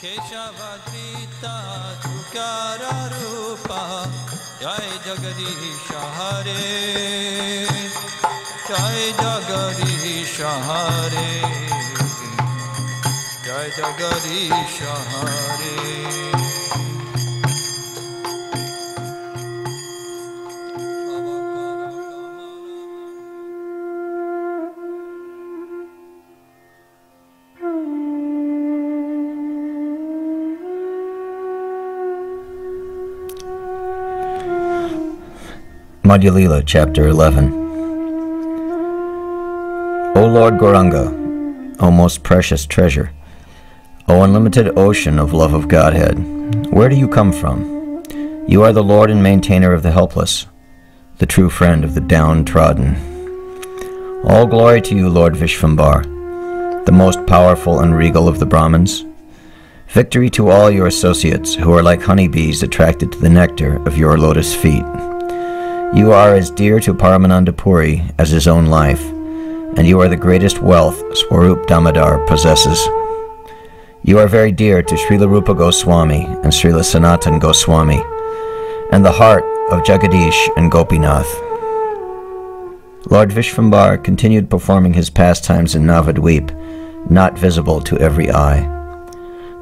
Keshavadrita Tukara Rupa Jai Jagadisha Hare Jai Jagadisha Hare Jai Jagadisha Hare. Madhya Lila, Chapter 11. O Lord Gauranga, O most precious treasure, O unlimited ocean of love of Godhead, where do you come from? You are the Lord and maintainer of the helpless, the true friend of the downtrodden. All glory to you, Lord Vishvambar, the most powerful and regal of the Brahmins. Victory to all your associates who are like honeybees attracted to the nectar of your lotus feet. You are as dear to Paramananda Puri as his own life, and you are the greatest wealth Swarup Damodar possesses. You are very dear to Srila Rupa Goswami and Srila Sanatan Goswami, and the heart of Jagadish and Gopinath. Lord Vishvambar continued performing his pastimes in Navadweep, not visible to every eye.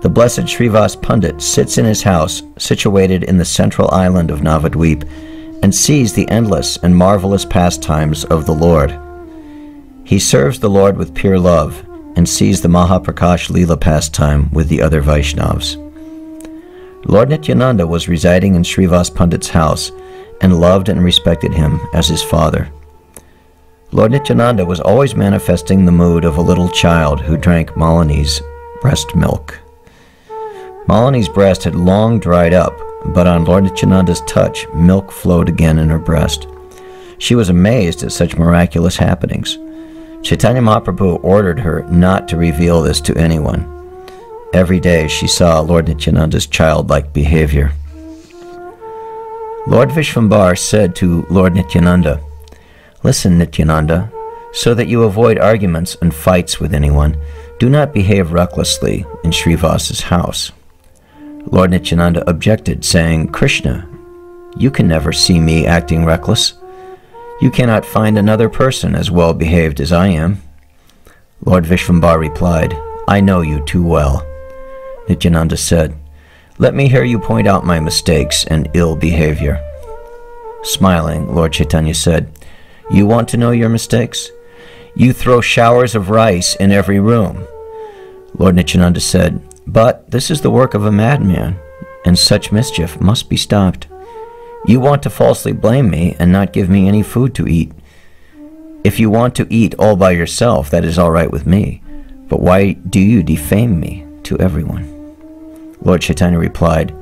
The blessed Srivas Pandit sits in his house, situated in the central island of Navadweep, and sees the endless and marvelous pastimes of the Lord. He serves the Lord with pure love, and sees the Mahaprakash Leela pastime with the other Vaishnavas. Lord Nityananda was residing in Srivas Pandit's house, and loved and respected him as his father. Lord Nityananda was always manifesting the mood of a little child who drank Malini's breast milk. Malini's breast had long dried up, but on Lord Nityananda's touch, milk flowed again in her breast. She was amazed at such miraculous happenings. Chaitanya Mahaprabhu ordered her not to reveal this to anyone. Every day she saw Lord Nityananda's childlike behavior. Lord Vishvambar said to Lord Nityananda, "Listen, Nityananda, so that you avoid arguments and fights with anyone, do not behave recklessly in Srivas's house." Lord Nityananda objected, saying, "Krishna, you can never see me acting reckless. You cannot find another person as well behaved as I am." Lord Vishvambar replied, "I know you too well." Nityananda said, "Let me hear you point out my mistakes and ill behavior." Smiling, Lord Chaitanya said, "You want to know your mistakes? You throw showers of rice in every room." Lord Nityananda said, "But this is the work of a madman, and such mischief must be stopped. You want to falsely blame me and not give me any food to eat. If you want to eat all by yourself, that is all right with me. But why do you defame me to everyone?" Lord Chaitanya replied,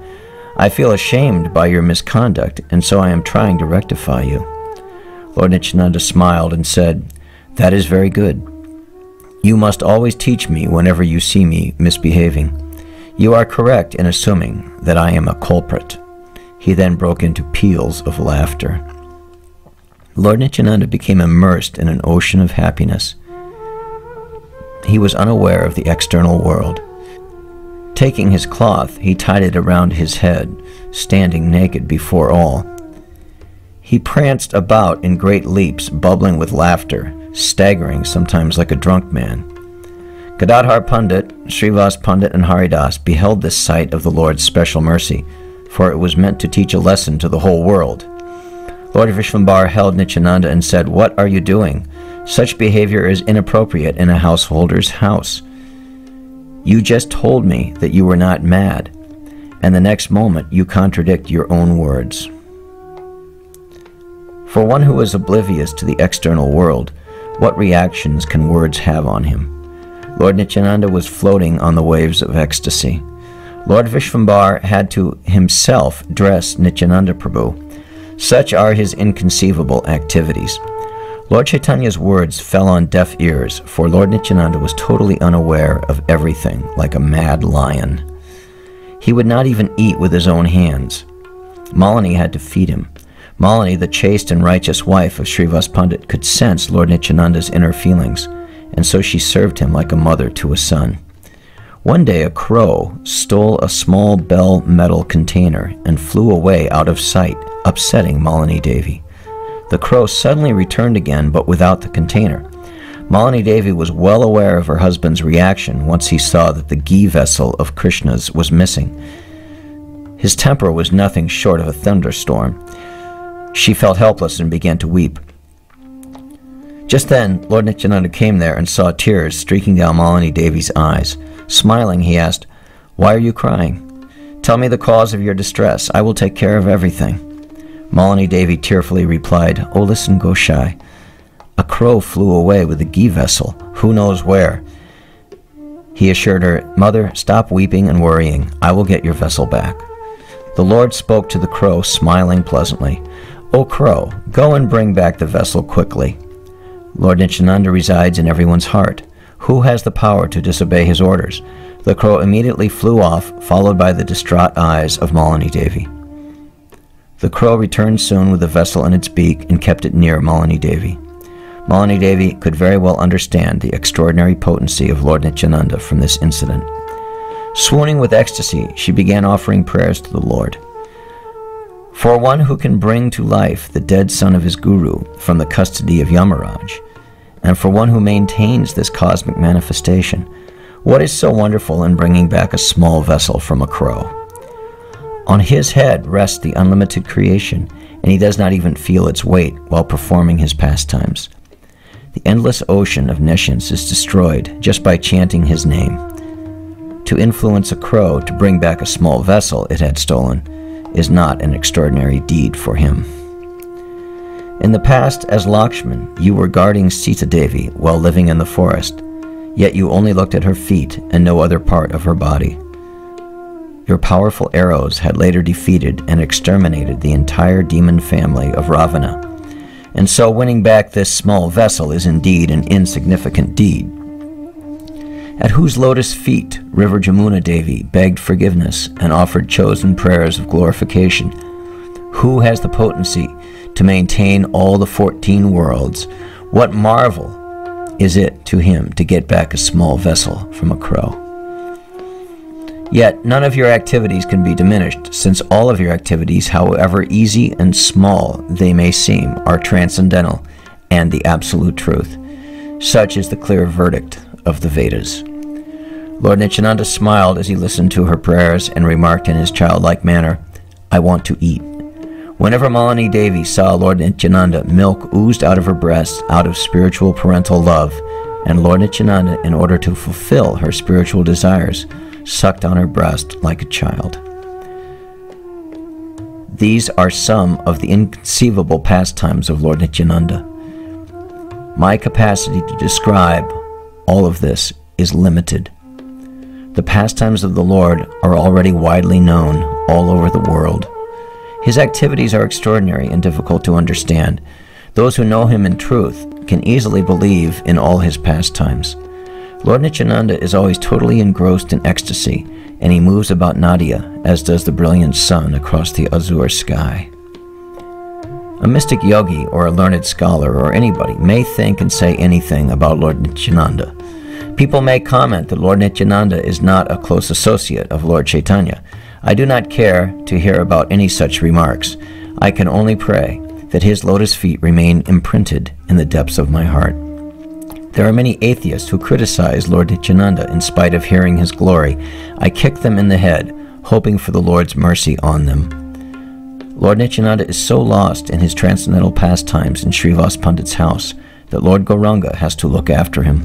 "I feel ashamed by your misconduct, and so I am trying to rectify you." Lord Nityananda smiled and said, "That is very good. You must always teach me whenever you see me misbehaving. You are correct in assuming that I am a culprit." He then broke into peals of laughter. Lord Nityananda became immersed in an ocean of happiness. He was unaware of the external world. Taking his cloth, he tied it around his head, standing naked before all. He pranced about in great leaps, bubbling with laughter, staggering sometimes like a drunk man. Gadadhar Pandit, Srivas Pandit, and Haridas beheld this sight of the Lord's special mercy, for it was meant to teach a lesson to the whole world. Lord Vishvambar held Nityananda and said, "What are you doing? Such behavior is inappropriate in a householder's house. You just told me that you were not mad, and the next moment you contradict your own words." For one who is oblivious to the external world, what reactions can words have on him? Lord Nityananda was floating on the waves of ecstasy. Lord Vishvambar had to himself dress Nityananda Prabhu. Such are his inconceivable activities. Lord Chaitanya's words fell on deaf ears, for Lord Nityananda was totally unaware of everything, like a mad lion. He would not even eat with his own hands. Malini had to feed him. Malini, the chaste and righteous wife of Srivas Pandit, could sense Lord Nityananda's inner feelings, and so she served him like a mother to a son. One day a crow stole a small bell metal container and flew away out of sight, upsetting Malini Devi. The crow suddenly returned again, but without the container. Malini Devi was well aware of her husband's reaction once he saw that the ghee vessel of Krishna's was missing. His temper was nothing short of a thunderstorm. She felt helpless and began to weep. Just then, Lord Nityananda came there and saw tears streaking down Malini Devi's eyes. Smiling, he asked, "Why are you crying? Tell me the cause of your distress. I will take care of everything." Malini Devi tearfully replied, "Oh, listen, Goshai. A crow flew away with the ghee vessel. Who knows where?" He assured her, "Mother, stop weeping and worrying. I will get your vessel back." The Lord spoke to the crow, smiling pleasantly. "O crow, go and bring back the vessel quickly." Lord Nityananda resides in everyone's heart. Who has the power to disobey his orders? The crow immediately flew off, followed by the distraught eyes of Malini Devi. The crow returned soon with the vessel in its beak and kept it near Malini Devi. Malini Devi could very well understand the extraordinary potency of Lord Nityananda from this incident. Swooning with ecstasy, she began offering prayers to the Lord. For one who can bring to life the dead son of his guru from the custody of Yamaraj, and for one who maintains this cosmic manifestation, what is so wonderful in bringing back a small vessel from a crow? On his head rests the unlimited creation, and he does not even feel its weight while performing his pastimes. The endless ocean of nescience is destroyed just by chanting his name. To influence a crow to bring back a small vessel it had stolen is not an extraordinary deed for him. In the past, as Lakshman, you were guarding Sita Devi while living in the forest, yet you only looked at her feet and no other part of her body. Your powerful arrows had later defeated and exterminated the entire demon family of Ravana, and so winning back this small vessel is indeed an insignificant deed. At whose lotus feet River Jamuna Devi begged forgiveness and offered chosen prayers of glorification? Who has the potency to maintain all the 14 worlds? What marvel is it to him to get back a small vessel from a crow? Yet none of your activities can be diminished, since all of your activities, however easy and small they may seem, are transcendental and the absolute truth. Such is the clear verdict of the Vedas. Lord Nityananda smiled as he listened to her prayers and remarked in his childlike manner, "I want to eat." Whenever Malini Devi saw Lord Nityananda, milk oozed out of her breast out of spiritual parental love, and Lord Nityananda, in order to fulfill her spiritual desires, sucked on her breast like a child. These are some of the inconceivable pastimes of Lord Nityananda. My capacity to describe all of this is limited. The pastimes of the Lord are already widely known all over the world. His activities are extraordinary and difficult to understand. Those who know him in truth can easily believe in all his pastimes. Lord Nityananda is always totally engrossed in ecstasy, and he moves about Nadia as does the brilliant sun across the azure sky. A mystic yogi or a learned scholar or anybody may think and say anything about Lord Nityananda. People may comment that Lord Nityananda is not a close associate of Lord Chaitanya. I do not care to hear about any such remarks. I can only pray that his lotus feet remain imprinted in the depths of my heart. There are many atheists who criticize Lord Nityananda in spite of hearing his glory. I kick them in the head, hoping for the Lord's mercy on them. Lord Nityananda is so lost in his transcendental pastimes in Srivas Pandit's house that Lord Gauranga has to look after him.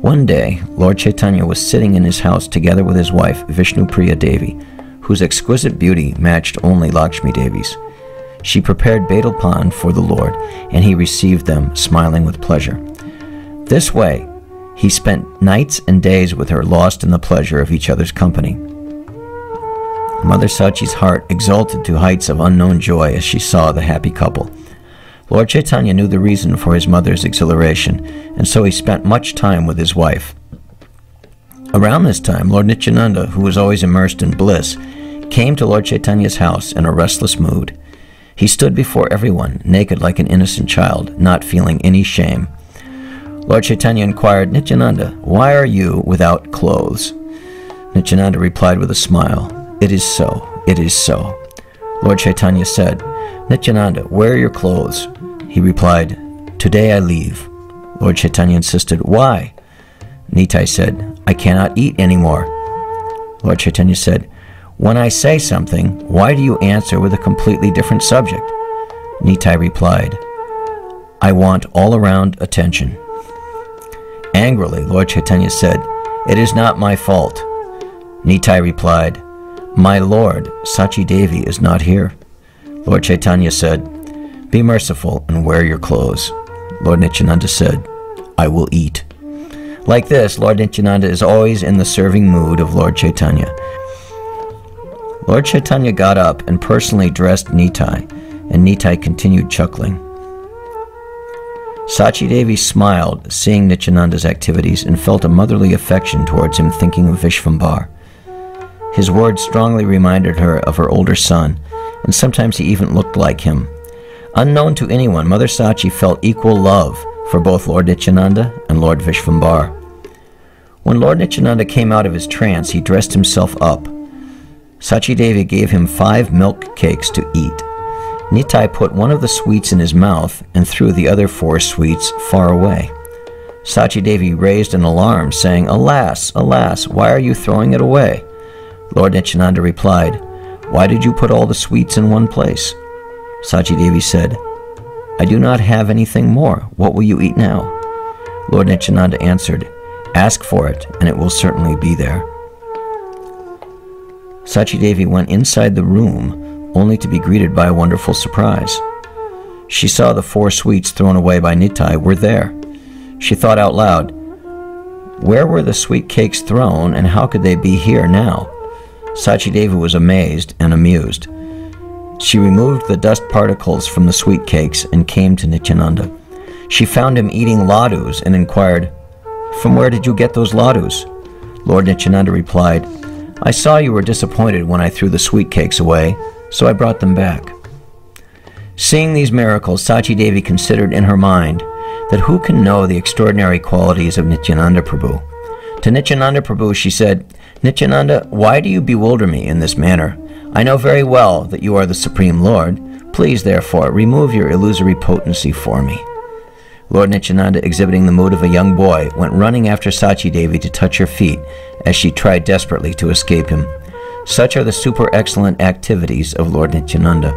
One day, Lord Chaitanya was sitting in his house together with his wife, Vishnupriya Devi, whose exquisite beauty matched only Lakshmi Devi's. She prepared Badal Pan for the Lord, and he received them, smiling with pleasure. This way, he spent nights and days with her, lost in the pleasure of each other's company. Mother Sachi's heart exulted to heights of unknown joy as she saw the happy couple. Lord Chaitanya knew the reason for his mother's exhilaration, and so he spent much time with his wife. Around this time, Lord Nityananda, who was always immersed in bliss, came to Lord Chaitanya's house in a restless mood. He stood before everyone, naked like an innocent child, not feeling any shame. Lord Chaitanya inquired, "Nityananda, why are you without clothes?" Nityananda replied with a smile, "It is so, it is so." Lord Chaitanya said, "Nityananda, where are your clothes?" He replied, "Today I leave." Lord Chaitanya insisted, "Why?" Nitai said, "I cannot eat anymore." Lord Chaitanya said, "When I say something, why do you answer with a completely different subject?" Nitai replied, "I want all-around attention." Angrily, Lord Chaitanya said, "It is not my fault." Nitai replied, "My Lord, Sachi Devi is not here." Lord Chaitanya said, "Be merciful and wear your clothes." Lord Nityananda said, "I will eat." Like this, Lord Nityananda is always in the serving mood of Lord Chaitanya. Lord Chaitanya got up and personally dressed Nitai, and Nitai continued chuckling. Sachi Devi smiled, seeing Nityananda's activities, and felt a motherly affection towards him, thinking of Vishvambhar. His words strongly reminded her of her older son, and sometimes he even looked like him. Unknown to anyone, Mother Sachi felt equal love for both Lord Nityananda and Lord Vishvambhar. When Lord Nityananda came out of his trance, he dressed himself up. Sachi Devi gave him 5 milk cakes to eat. Nitai put one of the sweets in his mouth and threw the other 4 sweets far away. Sachi Devi raised an alarm, saying, "Alas, alas, why are you throwing it away?" Lord Nityananda replied, "Why did you put all the sweets in one place?" Sachi Devi said, "I do not have anything more. What will you eat now?" Lord Nityananda answered, "Ask for it, and it will certainly be there." Sachi Devi went inside the room, only to be greeted by a wonderful surprise. She saw the 4 sweets thrown away by Nitai were there. She thought out loud, "Where were the sweet cakes thrown, and how could they be here now?" Sachi Devi was amazed and amused. She removed the dust particles from the sweet cakes and came to Nityananda. She found him eating ladus and inquired, "From where did you get those ladus?" Lord Nityananda replied, "I saw you were disappointed when I threw the sweet cakes away, so I brought them back." Seeing these miracles, Sachi Devi considered in her mind that who can know the extraordinary qualities of Nityananda Prabhu. To Nityananda Prabhu she said, "Nityananda, why do you bewilder me in this manner? I know very well that you are the Supreme Lord. Please, therefore, remove your illusory potency for me." Lord Nityananda, exhibiting the mood of a young boy, went running after Sachi Devi to touch her feet as she tried desperately to escape him. Such are the super excellent activities of Lord Nityananda.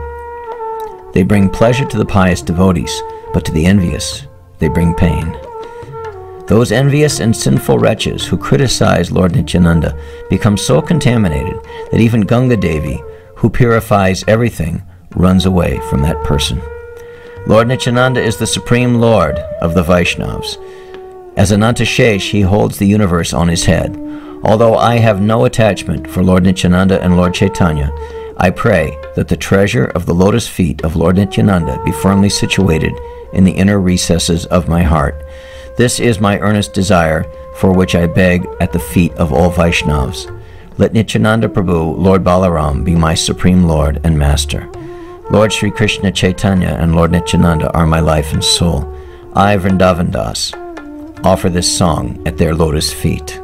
They bring pleasure to the pious devotees, but to the envious, they bring pain. Those envious and sinful wretches who criticize Lord Nityananda become so contaminated that even Ganga Devi, who purifies everything, runs away from that person. Lord Nityananda is the Supreme Lord of the Vaishnavas. As Anantashesh, he holds the universe on his head. Although I have no attachment for Lord Nityananda and Lord Chaitanya, I pray that the treasure of the lotus feet of Lord Nityananda be firmly situated in the inner recesses of my heart. This is my earnest desire, for which I beg at the feet of all Vaishnavas. Let Nityananda Prabhu, Lord Balaram, be my Supreme Lord and Master. Lord Sri Krishna Chaitanya and Lord Nityananda are my life and soul. I, Vrindavan Das, offer this song at their lotus feet.